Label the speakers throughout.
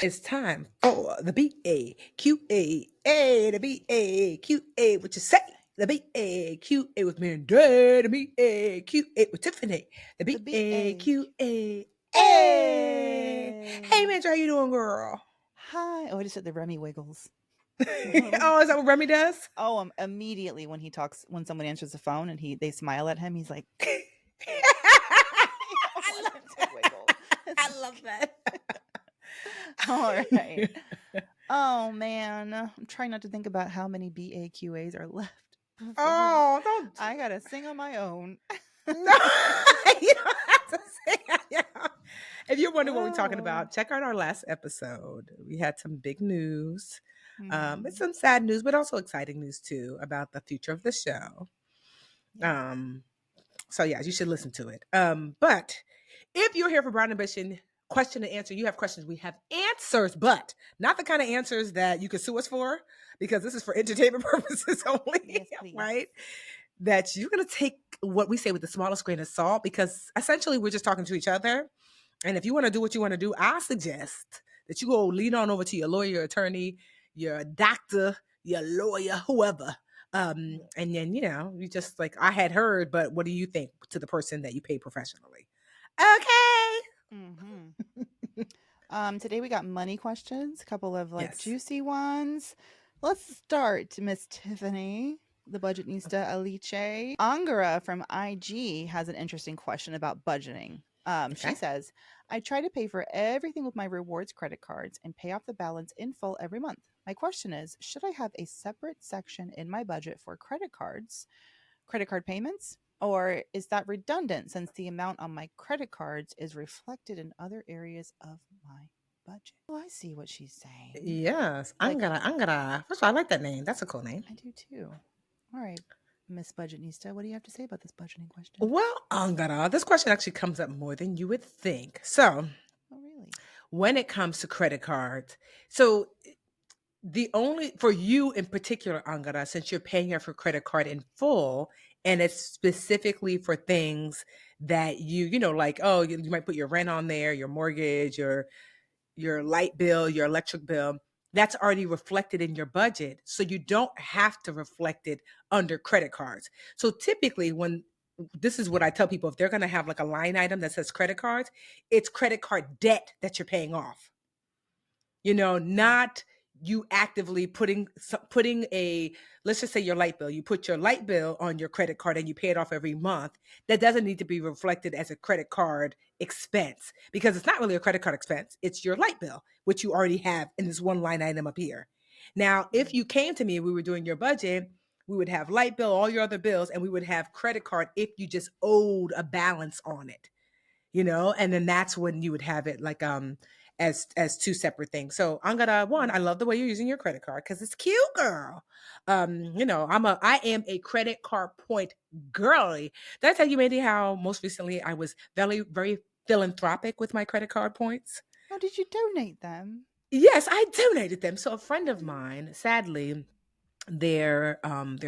Speaker 1: It's time for the BAQA. The BAQA. What you say? The BAQA with Mandi. The BAQA with Tiffany. The
Speaker 2: The
Speaker 1: BAQA.
Speaker 2: Hey.
Speaker 1: Hey, Mandi, how you doing, girl?
Speaker 2: Hi. Oh, I just said the Remy wiggles.
Speaker 1: Oh, is that what Remy does?
Speaker 2: Immediately when someone answers the phone and they smile at him, he's like,
Speaker 1: I love
Speaker 2: to wiggle.
Speaker 1: I love that.
Speaker 2: All right. Oh man, I'm trying not to think about how many BAQAs are left.
Speaker 1: Oh, don't.
Speaker 2: I gotta sing on my own.
Speaker 1: No, you don't have to say that. If you're wondering what we're talking
Speaker 2: Oh.
Speaker 1: about, check out our last episode. We had some big news. It's
Speaker 2: Mhm.
Speaker 1: some sad news, but also exciting news too about the future of the show.
Speaker 2: Yeah.
Speaker 1: So yeah, you should listen to it. But if you're here for Brown Ambition, question and answer, you have questions, we have answers, but not the kind of answers that you can sue us for, because this is for entertainment purposes only.
Speaker 2: Yes, please.
Speaker 1: Right? That you're going to take what we say with the smallest grain of salt, because essentially we're just talking to each other. And if you want to do what you want to do, I suggest that you go lean on over to your lawyer, your attorney, your doctor, your lawyer, whoever. And then, you just like, I had heard, but what do you think, to the person that you pay professionally? Okay.
Speaker 2: Today we got money questions, a couple of
Speaker 1: Yes.
Speaker 2: juicy ones. Let's start, Miss Tiffany, the budgetnista Alice. Angara from IG has an interesting question about budgeting. She says, I try to pay for everything with my rewards credit cards and pay off the balance in full every month. My question is, should I have a separate section in my budget for credit card payments? Or is that redundant since the amount on my credit cards is reflected in other areas of my budget? Oh, I see what she's saying.
Speaker 1: Yes. Angara. First of all, I like that name. That's a cool name.
Speaker 2: I do too. All right, Miss Budgetnista, what do you have to say about this budgeting question?
Speaker 1: Well, Angara, this question actually comes up more than you would think. So,
Speaker 2: Oh, really?
Speaker 1: when it comes to credit cards, so for you in particular, Angara, since you're paying off your credit card in full, and it's specifically for things that like, oh, you might put your rent on there, your mortgage, your light bill, your electric bill, that's already reflected in your budget. So you don't have to reflect it under credit cards. So typically this is what I tell people, if they're going to have like a line item that says credit cards, it's credit card debt that you're paying off. Not you actively putting let's just say your light bill. You put your light bill on your credit card and you pay it off every month. That doesn't need to be reflected as a credit card expense, because it's not really a credit card expense. It's your light bill, which you already have in this one line item up here. Now, if you came to me and we were doing your budget, we would have light bill, all your other bills, and we would have credit card if you just owed a balance on it. And then that's when you would have it like as two separate things. So I love the way you're using your credit card, because it's cute, girl. I am a credit card point girly. Did I tell you, Mandi, how most recently I was very, very philanthropic with my credit card points?
Speaker 2: Oh, did you donate them?
Speaker 1: Yes, I donated them. So a friend of mine, sadly, their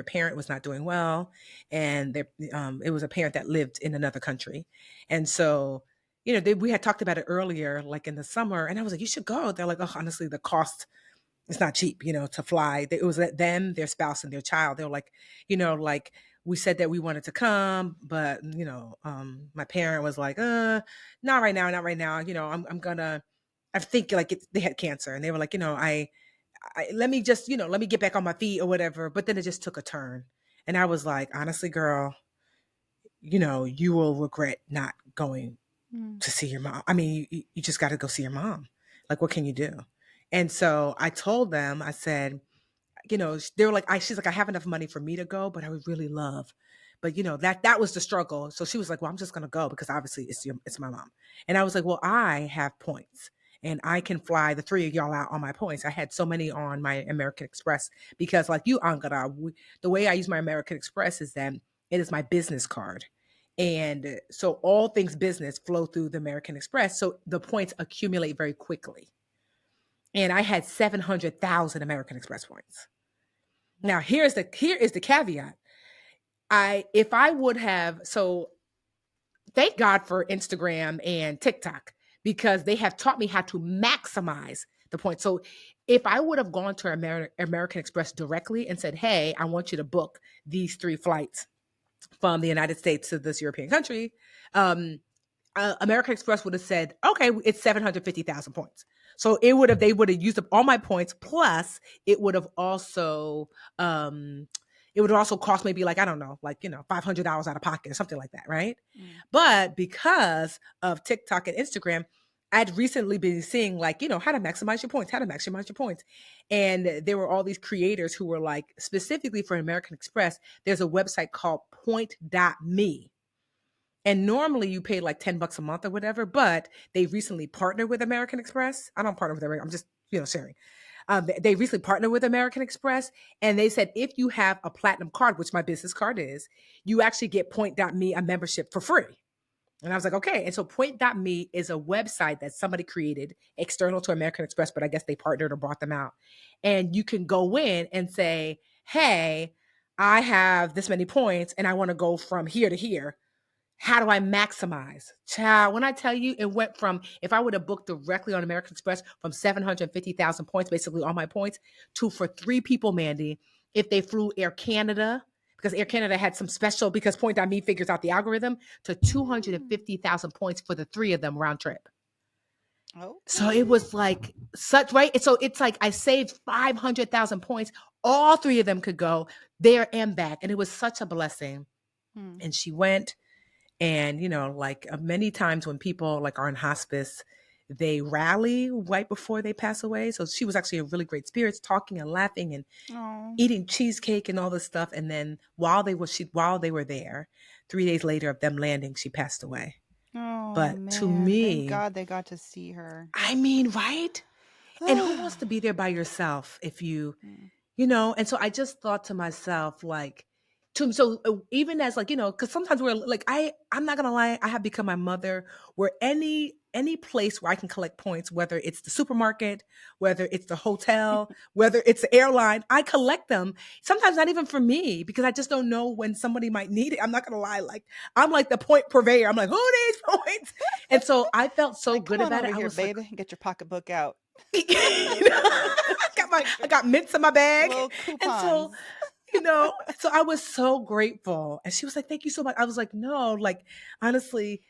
Speaker 1: parent was not doing well, and it was a parent that lived in another country. And so we had talked about it earlier, like in the summer, and I was like, you should go. They're like, oh, honestly, the cost is not cheap, to fly. It was them, their spouse, and their child. They were like, like, we said that we wanted to come, but my parent was like, not right now, not right now. I'm gonna, I think, like, they had cancer, and they were like, let me just, let me get back on my feet or whatever. But then it just took a turn. And I was like, honestly, girl, you will regret not going to see your mom. I mean, you just got to go see your mom. Like, what can you do? And so I told them, I said, they were like, she's like, I have enough money for me to go, but I would really love. But that was the struggle. So she was like, well, I'm just going to go, because obviously it's my mom. And I was like, well, I have points, and I can fly the three of y'all out on my points. I had so many on my American Express, because like you, Angara, the way I use my American Express is that it is my business card. And so all things business flow through the American Express. So the points accumulate very quickly. And I had 700,000 American Express points. Now here is the caveat. If I would have, so thank God for Instagram and TikTok, because they have taught me how to maximize the points. So if I would have gone to American Express directly and said, hey, I want you to book these 3 flights from the United States to this European country, um, American Express would have said, okay, it's 750,000 points. So they would have used up all my points. Plus it would have also, cost maybe like, I don't know, like, $500 out of pocket or something like that. Right. But because of TikTok and Instagram, I'd recently been seeing like, how to maximize your points, how to maximize your points. And there were all these creators who were like, specifically for American Express, there's a website called point.me. And normally you pay like $10 a month or whatever, but they recently partnered with American Express. I don't partner with American, I'm just, sharing. They recently partnered with American Express, and they said if you have a platinum card, which my business card is, you actually get point.me, a membership for free. And I was like, okay. And so point.me is a website that somebody created external to American Express, but I guess they partnered or bought them out. And you can go in and say, hey, I have this many points and I want to go from here to here. How do I maximize? Child, when I tell you it went from, if I would have booked directly on American Express, from 750,000 points, basically all my points, to for 3 people, Mandi, if they flew Air Canada, because Air Canada had some special, because point.me figures out the algorithm, to 250,000 points for the 3 of them round trip.
Speaker 2: Okay.
Speaker 1: So it was like such, right? So it's like I saved 500,000 points. All 3 of them could go there and back. And it was such a blessing. And she went. And, like many times when people like are in hospice, they rally right before they pass away. So she was actually in really great spirits, talking and laughing and eating cheesecake and all this stuff. And then while they were there, 3 days later of them landing, she passed away.
Speaker 2: Oh,
Speaker 1: But to
Speaker 2: man. Thank
Speaker 1: me,
Speaker 2: God they got to see her.
Speaker 1: I mean, right? And who wants to be there by yourself if you, and so I just thought to myself, like, even as like, because sometimes we're like, I'm not gonna lie, I have become my mother, where any place where I can collect points, whether it's the supermarket, whether it's the hotel, whether it's the airline, I collect them. Sometimes not even for me, because I just don't know when somebody might need it. I'm not gonna lie, like I'm like the point purveyor. I'm like, who needs points? And so I felt so
Speaker 2: Like,
Speaker 1: good
Speaker 2: come on
Speaker 1: about
Speaker 2: over
Speaker 1: it. I
Speaker 2: here,
Speaker 1: was like,
Speaker 2: baby. Get your pocketbook out.
Speaker 1: I got mints in my bag.
Speaker 2: Little
Speaker 1: And so,
Speaker 2: coupons.
Speaker 1: so I was so grateful. And she was like, thank you so much. I was like, no, like, honestly,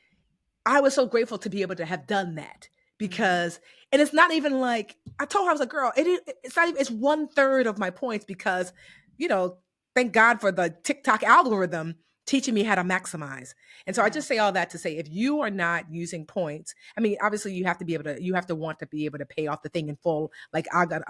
Speaker 1: I was so grateful to be able to have done that, because, and it's not even like, I told her, I was like, girl, it's not even, it's 1/3 of my points, because, thank God for the TikTok algorithm teaching me how to maximize. And so I just say all that to say, if you are not using points, I mean, obviously you have to want to be able to pay off the thing in full. Like I got,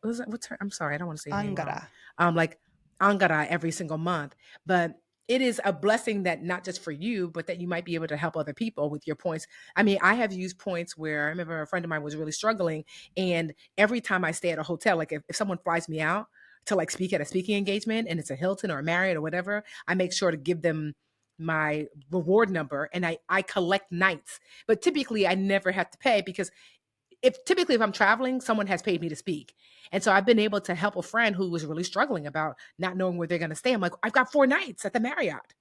Speaker 1: what's her, I'm sorry, I don't want to say her name wrong.
Speaker 2: Angara.
Speaker 1: Like Angara every single month. But it is a blessing that not just for you, but that you might be able to help other people with your points. I mean, I have used points where I remember a friend of mine was really struggling. And every time I stay at a hotel, like if someone flies me out to like speak at a speaking engagement and it's a Hilton or a Marriott or whatever, I make sure to give them my reward number, and I collect nights. But typically I never have to pay, because if I'm traveling, someone has paid me to speak. And so I've been able to help a friend who was really struggling about not knowing where they're going to stay. I'm like, I've got 4 nights at the Marriott.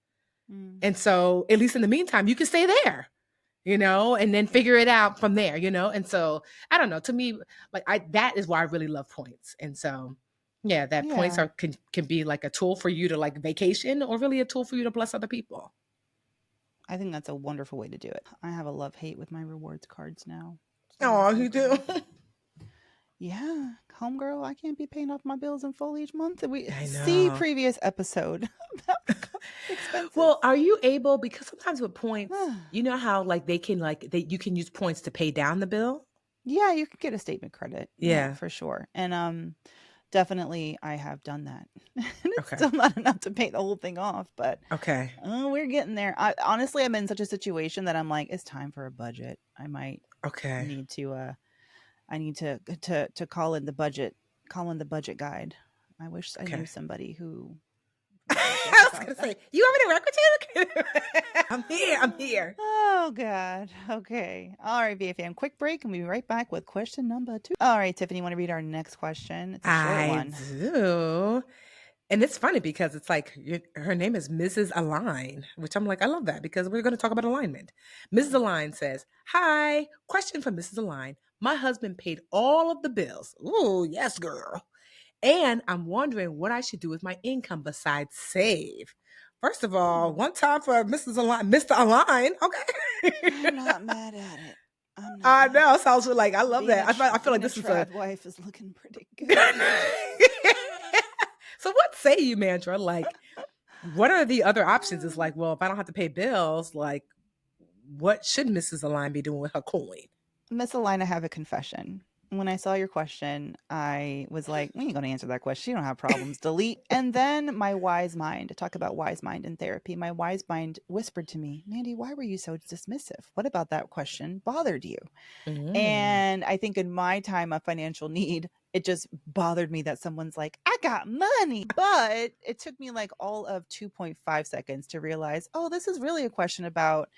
Speaker 1: And so at least in the meantime, you can stay there, and then figure it out from there, And so I don't know, to me, like that is why I really love points. And so, yeah, that points
Speaker 2: Yeah.
Speaker 1: can be like a tool for you to like vacation, or really a tool for you to bless other people.
Speaker 2: I think that's a wonderful way to do it. I have a love-hate with my rewards cards now.
Speaker 1: Oh, you do?
Speaker 2: Yeah, homegirl, I can't be paying off my bills in full each month. We
Speaker 1: I
Speaker 2: see
Speaker 1: know.
Speaker 2: previous episode about expenses.
Speaker 1: Well, are you able, because sometimes with points, you know how like you can use points to pay down the bill?
Speaker 2: Yeah, you could get a statement credit. Yeah,
Speaker 1: Yeah.
Speaker 2: for sure. And definitely I have done that. And it's
Speaker 1: Okay.
Speaker 2: still not enough to pay the whole thing off, but
Speaker 1: Okay.
Speaker 2: we're getting there. Honestly, I'm in such a situation that I'm like, it's time for a budget. I might
Speaker 1: Okay.
Speaker 2: need to I need to call in the budget guide. I wish I knew
Speaker 1: Okay.
Speaker 2: somebody who was good
Speaker 1: I was
Speaker 2: about
Speaker 1: gonna
Speaker 2: that.
Speaker 1: say, you want me to work with you? I'm here. I'm here.
Speaker 2: Oh God. Okay. All right, BFM. Quick break, and we'll be right back with question number 2. All right, Tiffany, you want to read our next question? It's a short
Speaker 1: I
Speaker 2: one.
Speaker 1: do. And it's funny because it's like her name is Mrs. Align, which I'm like, I love that because we're going to talk about alignment. Mrs. Align says, "Hi, question from Mrs. Align. My husband paid all of the bills. Ooh, yes, girl. And I'm wondering what I should do with my income besides save." First of all,
Speaker 2: Hmm.
Speaker 1: one time for Mrs. Align, Mr. Align. Okay.
Speaker 2: I'm not mad at it. I'm not
Speaker 1: I
Speaker 2: mad
Speaker 1: know.
Speaker 2: at
Speaker 1: Sounds
Speaker 2: it.
Speaker 1: like I love that. I feel like
Speaker 2: Being a
Speaker 1: this is a.
Speaker 2: trad wife is looking pretty good.
Speaker 1: So what say you, Mantra? Like, what are the other options? It's like, well, if I don't have to pay bills, like, what should Mrs. Align be doing with her coin?
Speaker 2: Miss Alina, have a confession. When I saw your question, I was like, we ain't going to answer that question. You don't have problems. Delete. And then my wise mind, talk about wise mind in therapy, my wise mind whispered to me, Mandy, why were you so dismissive? What about that question bothered you?
Speaker 1: Mm,
Speaker 2: And I think in my time of financial need, it just bothered me that someone's like, I got money. But it took me like all of 2.5 seconds to realize, oh, this is really a question about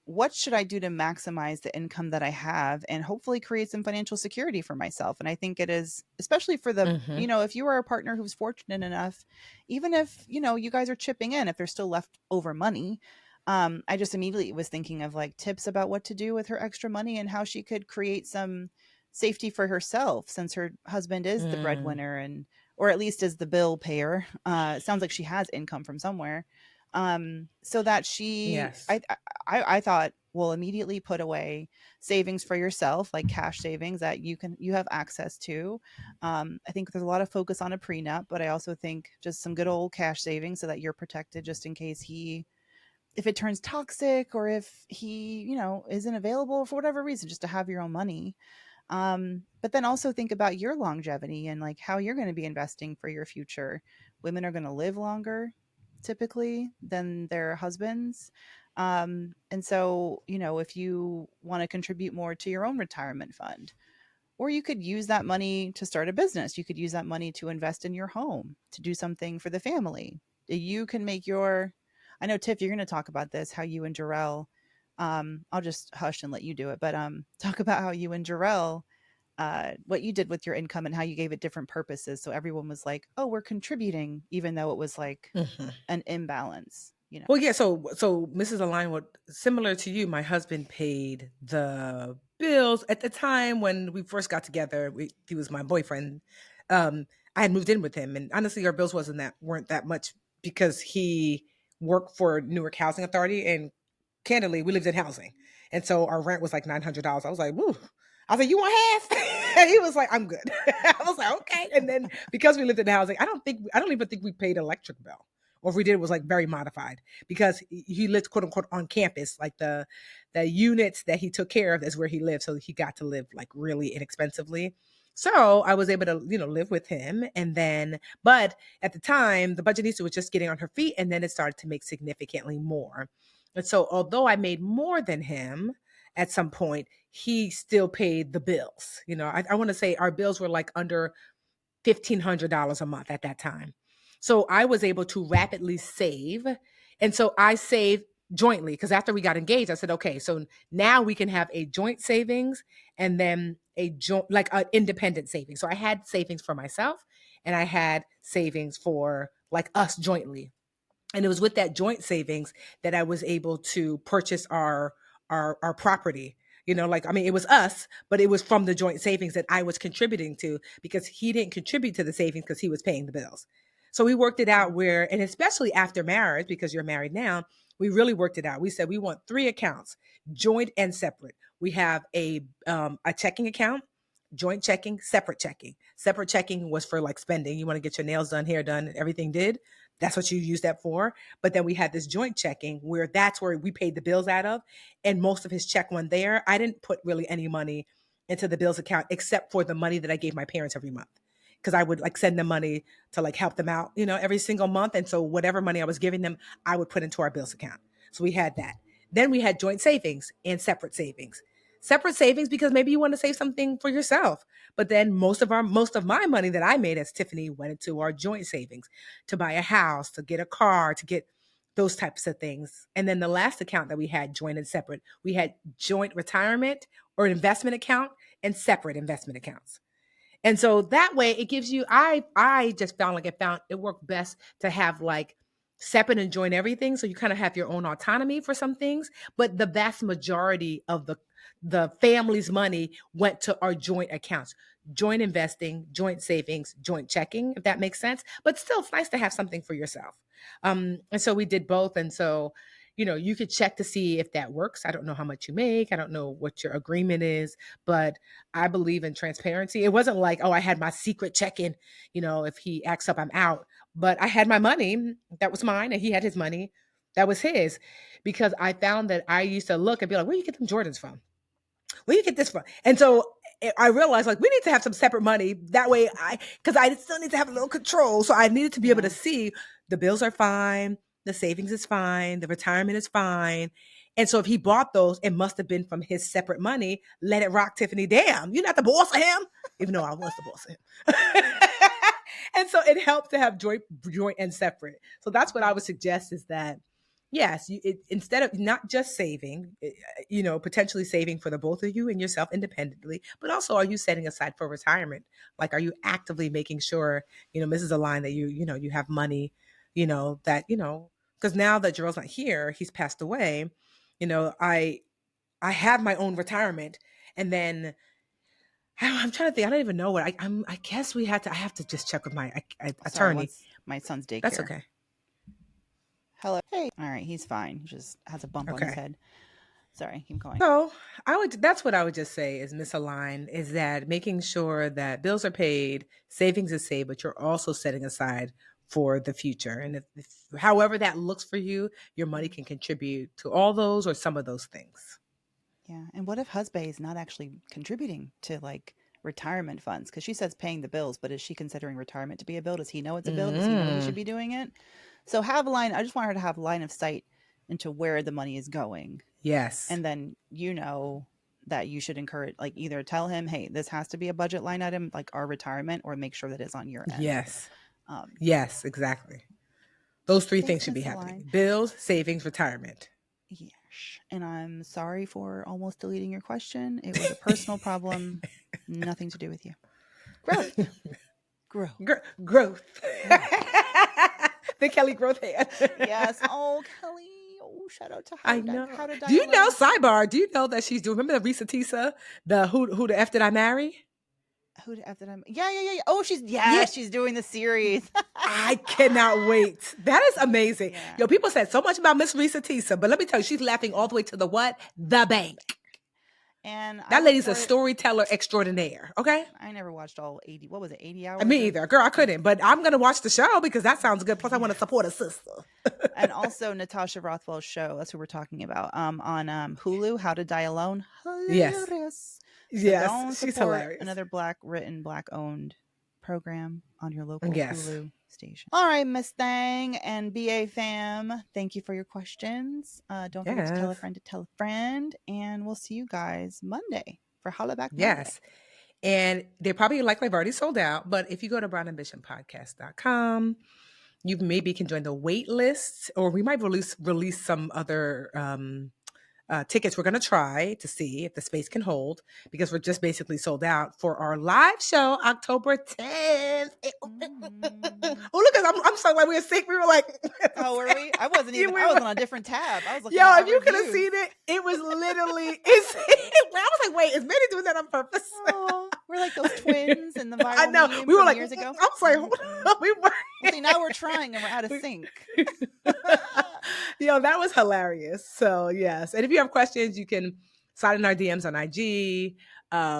Speaker 2: what should I do to maximize the income that I have and hopefully create some financial security for myself. And I think it is, especially for the,
Speaker 1: mm-hmm,
Speaker 2: if you are a partner who's fortunate enough, even if, you guys are chipping in, if there's still leftover money. I just immediately was thinking of like tips about what to do with her extra money and how she could create some safety for herself since her husband is the
Speaker 1: mm,
Speaker 2: breadwinner and, or at least is the bill payer. It sounds like she has income from somewhere, so that she
Speaker 1: yes.
Speaker 2: I thought, well, immediately put away savings for yourself, like cash savings that you have access to. I think there's a lot of focus on a prenup, but I also think just some good old cash savings so that you're protected just in case if it turns toxic or if he isn't available for whatever reason, just to have your own money. But then also think about your longevity and like how you're going to be investing for your future. Women are going to live longer typically than their husbands. And so, if you want to contribute more to your own retirement fund, or you could use that money to start a business, you could use that money to invest in your home, to do something for the family. You can make your, I know, Tiff, you're going to talk about this, how you and Jarrell, I'll just hush and let you do it, but talk about how you and Jarrell what you did with your income and how you gave it different purposes. So everyone was like, oh, we're contributing, even though it was like
Speaker 1: Mm-hmm.
Speaker 2: an imbalance.
Speaker 1: Well, yeah. So Mrs. Align, what similar to you, my husband paid the bills at the time when we first got together. He was my boyfriend. I had moved in with him, and honestly, our bills weren't that much because he worked for Newark Housing Authority, and candidly, we lived in housing, and so our rent was like $900. I was like, woo. I was like, you want half? And he was like, I'm good. I was like, okay. And then because we lived in housing, I don't even think we paid electric bill, or if we did, it was like very modified because he lived quote unquote on campus. Like the units that he took care of is where he lived, so he got to live like really inexpensively. So I was able to live with him, and then but at the time the budgetista was just getting on her feet, and then it started to make significantly more. And so although I made more than him at some point, he still paid the bills. I want to say our bills were like under $1,500 a month at that time. So I was able to rapidly save. And so I saved jointly because after we got engaged, I said, okay, so now we can have a joint savings and then a joint, like an independent savings. So I had savings for myself and I had savings for like us jointly. And it was with that joint savings that I was able to purchase our property. Like, I mean, it was us, but it was from the joint savings that I was contributing to because he didn't contribute to the savings because he was paying the bills. So we worked it out where, and especially after marriage, because you're married now, we really worked it out. We said we want three accounts, joint and separate. We have a checking account, joint checking, separate checking. Separate checking was for like spending. You want to get your nails done, hair done, and everything did. That's what you use that for. But then we had this joint checking where that's where we paid the bills out of. And most of his check went there. I didn't put really any money into the bills account except for the money that I gave my parents every month. Because I would like send them money to like help them out, every single month. And so whatever money I was giving them, I would put into our bills account. So we had that. Then we had joint savings and separate savings. Separate savings because maybe you want to save something for yourself. But then most of my money that I made as Tiffany went into our joint savings to buy a house, to get a car, to get those types of things. And then the last account that we had joint and separate, we had joint retirement or investment account and separate investment accounts. And so that way it gives you, I just found like it worked best to have like separate and join everything. So you kind of have your own autonomy for some things, but the vast majority of the family's money went to our joint accounts, joint investing, joint savings, joint checking, if that makes sense. But still, it's nice to have something for yourself. And so we did both. And so, you could check to see if that works. I don't know how much you make. I don't know what your agreement is, but I believe in transparency. It wasn't like, oh, I had my secret check-in, if he acts up, I'm out. But I had my money. That was mine. And he had his money. That was his. Because I found that I used to look and be like, where you get them Jordans from? Where you get this from? And so I realized like we need to have some separate money. That way because I still need to have a little control. So I needed to be able to see the bills are fine. The savings is fine. The retirement is fine. And so if he bought those, it must have been from his separate money. Let it rock, Tiffany. Damn, you're not the boss of him. Even though I was the boss of him. And so it helped to have joint and separate. So that's what I would suggest is that, yes, instead of not just saving, potentially saving for the both of you and yourself independently, but also are you setting aside for retirement? Like, are you actively making sure, Mrs. Align, that you have money, because now that Gerald's not here, he's passed away, I have my own retirement. And then I'm trying to think. I don't even know what I guess I have to just check with my attorney.
Speaker 2: Sorry, my son's daycare.
Speaker 1: That's okay.
Speaker 2: Hello. Hey. All right, he's fine. He just has a bump on his head. Sorry, keep going.
Speaker 1: So that's what I would just say is misaligned, is that making sure that bills are paid, savings is saved, but you're also setting aside for the future. And if however that looks for you, your money can contribute to all those or some of those things.
Speaker 2: Yeah. And what if husband is not actually contributing to like retirement funds? Because she says paying the bills, but is she considering retirement to be a bill? Does he know it's a bill? Does he know he should be doing it? So have a line. I just want her to have line of sight into where the money is going.
Speaker 1: Yes.
Speaker 2: And then that you should encourage, like either tell him, hey, this has to be a budget line item, like our retirement, or make sure that it's on your end.
Speaker 1: Yes. Yes, exactly. Those three things should be happening. Bills, savings, retirement.
Speaker 2: Yes. And I'm sorry for almost deleting your question. It was a personal problem. Nothing to do with you. Growth.
Speaker 1: Growth. The Kelly growth hand.
Speaker 2: Yes. Oh, Kelly. Oh, shout out to her.
Speaker 1: I know. Do you know, sidebar, do you know that she's doing, remember the Risa Tisa? The who the F did I marry?
Speaker 2: Who the F did I marry? Yeah. Oh, she's doing the series.
Speaker 1: I cannot wait. That is amazing. Yeah. Yo, people said so much about Miss Risa Tisa, but let me tell you, she's laughing all the way to the what? The bank.
Speaker 2: And
Speaker 1: that lady's a storyteller extraordinaire. Okay.
Speaker 2: I never watched all 80. What was it? 80 hours?
Speaker 1: Me either. Girl, I couldn't. But I'm going to watch the show because that sounds good. Plus, I want to support a sister.
Speaker 2: And also Natasha Rothwell's show. That's who we're talking about. On Hulu, How to Die Alone. Hilarious.
Speaker 1: Yes. She's hilarious.
Speaker 2: Another Black owned program on your local Hulu station. All right, Miss Thang and BA fam, thank you for your questions. Don't forget to tell a friend to tell a friend, and we'll see you guys Monday for Holla Back Monday.
Speaker 1: Yes. And they probably likely have already sold out, but if you go to brownambitionpodcast.com, you maybe can join the wait list, or we might release some other tickets. We're going to try to see if the space can hold, because we're just basically sold out for our live show October 10th. Oh, look, I'm so glad we were sick. We were like,
Speaker 2: oh, were we? I wasn't even. I was on a different tab. I was looking.
Speaker 1: Yo, if you could have seen it was literally. I was like, wait, is Mandy doing that on purpose?
Speaker 2: Oh, we're like those twins in the viral
Speaker 1: I know.
Speaker 2: meme
Speaker 1: We were like
Speaker 2: years ago.
Speaker 1: I was like, we were.
Speaker 2: See, now we're trying and we're out of sync.
Speaker 1: That was hilarious. So yes, and if you have questions, you can slide in our DMs on IG.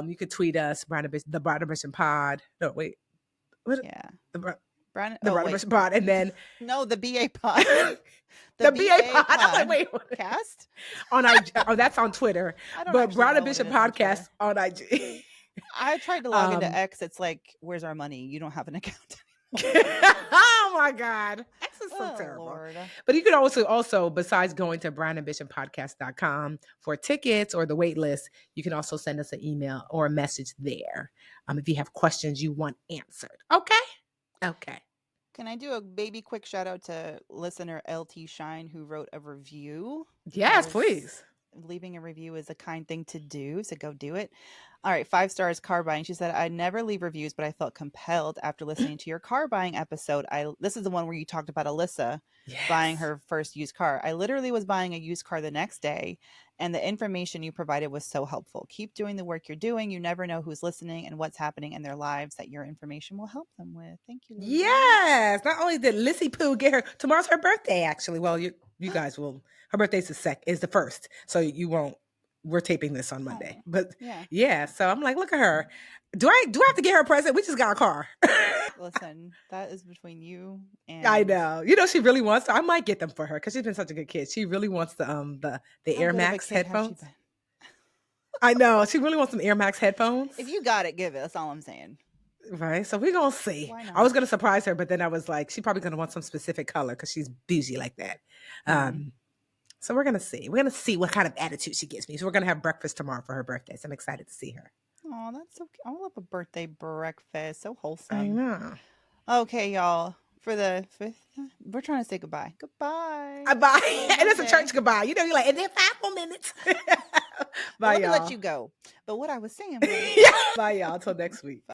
Speaker 1: You could tweet us, the Brown Ambition Pod. No, wait. What?
Speaker 2: Yeah.
Speaker 1: The
Speaker 2: Brown
Speaker 1: Ambition Pod, and then
Speaker 2: no, the BA Pod.
Speaker 1: the BA Pod. I'm like, wait.
Speaker 2: Cast
Speaker 1: on IG. Oh, that's on Twitter. But Brown Ambition Podcast on IG.
Speaker 2: I tried to log into X. It's like, where's our money? You don't have an account.
Speaker 1: Oh my God. X is so terrible. Lord. But you can also, besides going to brownambitionpodcast.com for tickets or the wait list, you can also send us an email or a message there if you have questions you want answered. Okay.
Speaker 2: Can I do a baby quick shout out to listener LT Shine, who wrote a review?
Speaker 1: Yes, please.
Speaker 2: Leaving a review is a kind thing to do, so go do it. All right, 5 stars, car buying. She said, I never leave reviews, but I felt compelled after listening to your car buying episode. This is the one where you talked about Alyssa buying
Speaker 1: Yes.
Speaker 2: her first used car. I literally was buying a used car the next day, and the information you provided was so helpful. Keep doing the work you're doing. You never know who's listening and what's happening in their lives that your information will help them with. Thank you, lady.
Speaker 1: Yes. Not only did Lissy Pooh get her tomorrow's her birthday, actually. Well, you guys will. Her birthday's is the first, so you won't. We're taping this on Monday,
Speaker 2: Oh,
Speaker 1: but
Speaker 2: yeah.
Speaker 1: yeah. So I'm like, look at her. Do I have to get her a present? We just got a car.
Speaker 2: Listen, that is between you
Speaker 1: I
Speaker 2: and
Speaker 1: know. She really wants. I might get them for her because she's been such a good kid. She really wants the
Speaker 2: how
Speaker 1: Air
Speaker 2: good of a
Speaker 1: Max
Speaker 2: kid has she
Speaker 1: headphones.
Speaker 2: been?
Speaker 1: I know. She really wants some Air Max
Speaker 2: If
Speaker 1: headphones.
Speaker 2: you got it, give it. That's all I'm saying.
Speaker 1: Right. So we're gonna see.
Speaker 2: Why
Speaker 1: I was
Speaker 2: not?
Speaker 1: gonna surprise her, but then I was like, she's probably gonna want some specific color because she's bougie like that.
Speaker 2: Mm.
Speaker 1: Um, so we're gonna see. We're gonna see what kind of attitude she gives me. So we're gonna have breakfast tomorrow for her birthday. So I'm excited to see her.
Speaker 2: Oh, that's so cute. I love a birthday breakfast. So
Speaker 1: I
Speaker 2: wholesome.
Speaker 1: know.
Speaker 2: Okay, y'all. For the fifth, we're trying to say goodbye. Goodbye.
Speaker 1: I bye.
Speaker 2: Have a
Speaker 1: And
Speaker 2: good
Speaker 1: it's a church
Speaker 2: day.
Speaker 1: goodbye. You're like, and then 5 more minutes.
Speaker 2: Well,
Speaker 1: Bye,
Speaker 2: let me let
Speaker 1: y'all.
Speaker 2: you go. But what I was saying was,
Speaker 1: Yeah. Bye, y'all. Till next week.